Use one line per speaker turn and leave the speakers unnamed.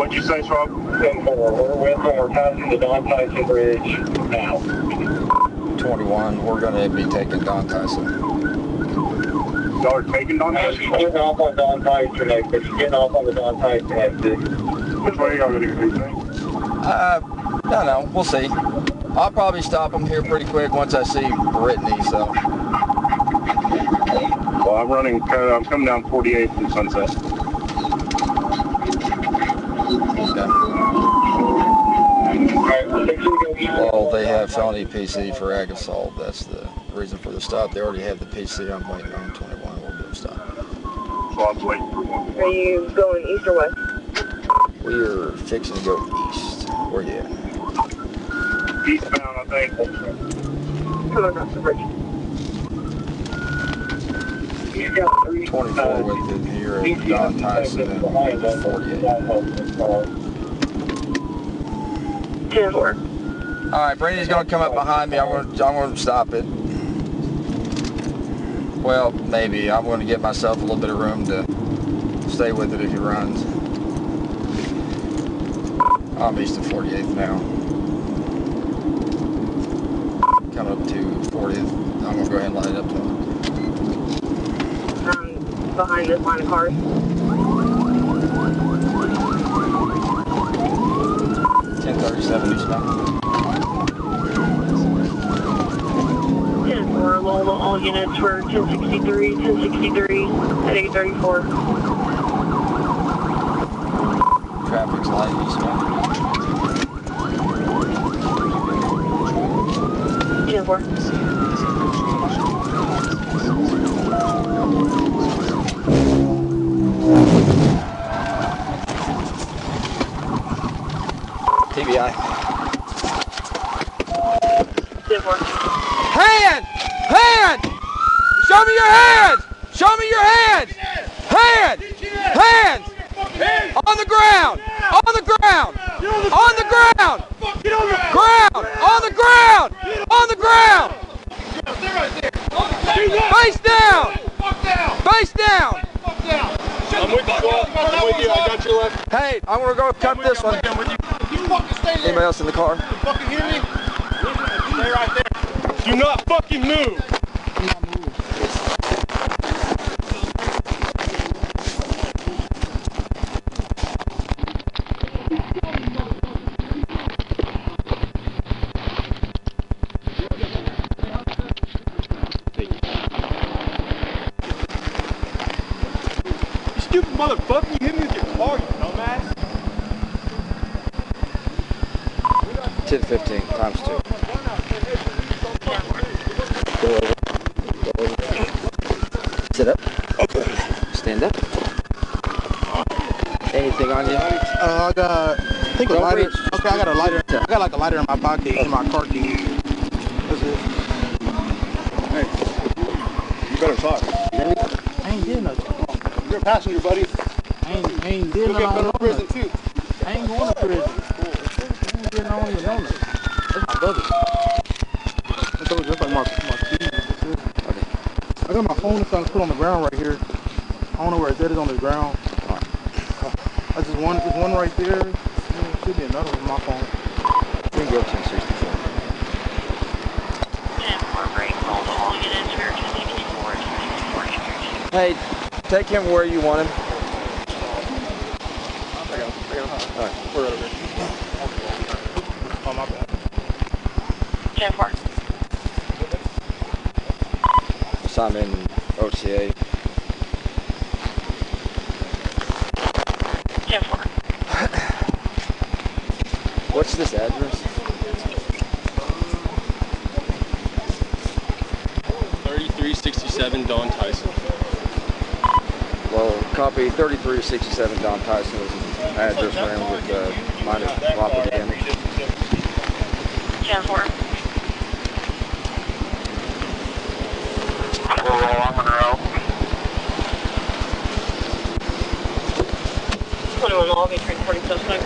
What'd you say, Schwab?
10-4. We're with them. We're passing the Don Tyson Bridge now.
21, we're going to be taking Don Tyson.
Y'all are taking Don Tyson?
She's getting off on Don Tyson exit. She's getting off on the Don Tyson exit.
Which way are y'all going to go, do you think?
I don't know. We'll see. I'll probably stop them here pretty quick once I see Brittany, so.
Well, I'm coming down 48 from Sunset.
Okay. Well, they have felony PC for ag assault. That's the reason for the stop. They already have the PC. I'm waiting on 21. We'll do a stop.
So I'm waiting for one.
Are you going east or west?
We are fixing to go east. Where you at?
Eastbound, I think.
Come across the bridge.
24 within here at Don Tyson and 48.
10-4.
Alright, Brady's going to come up behind me. I'm going to stop it. Well, maybe. I'm going to give myself a little bit of room to stay with it if he runs. I'm east of 48th now. Coming up to 40th. I'm going to go ahead and light it up to him.
Behind this line of cars.
1037 eastbound.
10-4, all units for 1063 at 834.
Traffic's light eastbound.
10-4.
TBI.
10-4.
Hand! Hand! Show me your hands! Show me your hands! Hand! Hands! On the ground! On the ground! On the ground! Ground! On the ground! On the ground! Face down! Face down!
I'm with you, Schwab. I'm with you. I got your left.
Hey, I'm gonna go cut this one. Anybody else in the car?
You fucking hear me? Stay right there. Do not fucking move. You stupid motherfucker, you hit me with your car, you dumbass.
10:15 times 2. Go over. Go over. Sit up. Okay. Stand up. Anything on you?
I got, I think a
Don't
lighter.
reach.
Okay, I got a lighter. I got like a lighter in my pocket, in my car keys. That's it.
Hey, you better talk.
I ain't did nothing.
You're a passenger, buddy.
I ain't did
You'll get
nothing.
put in prison, too.
I ain't going to prison. I ain't getting on even on it. That's my brother. That's like my keys. That's it.
Okay.
I got my phone and stuff put on the ground right here. I don't know where it's at. It's on the ground. I just one, there's one right there. There should be another one on my phone.
We can go 1064.
10-4, break. All units for 264.
Hey, take him where you want him.
I got him.
Alright.
We're right over here. Oh, my bad.
10-4.
So I'm in OTA.
10-4.
What's this address?
3367 Don Tyson.
Well, copy 3367 Don Tyson is an address for him with minor property damage.
10-4.
We'll roll on Monroe.
21 lobby, train 40 suspect.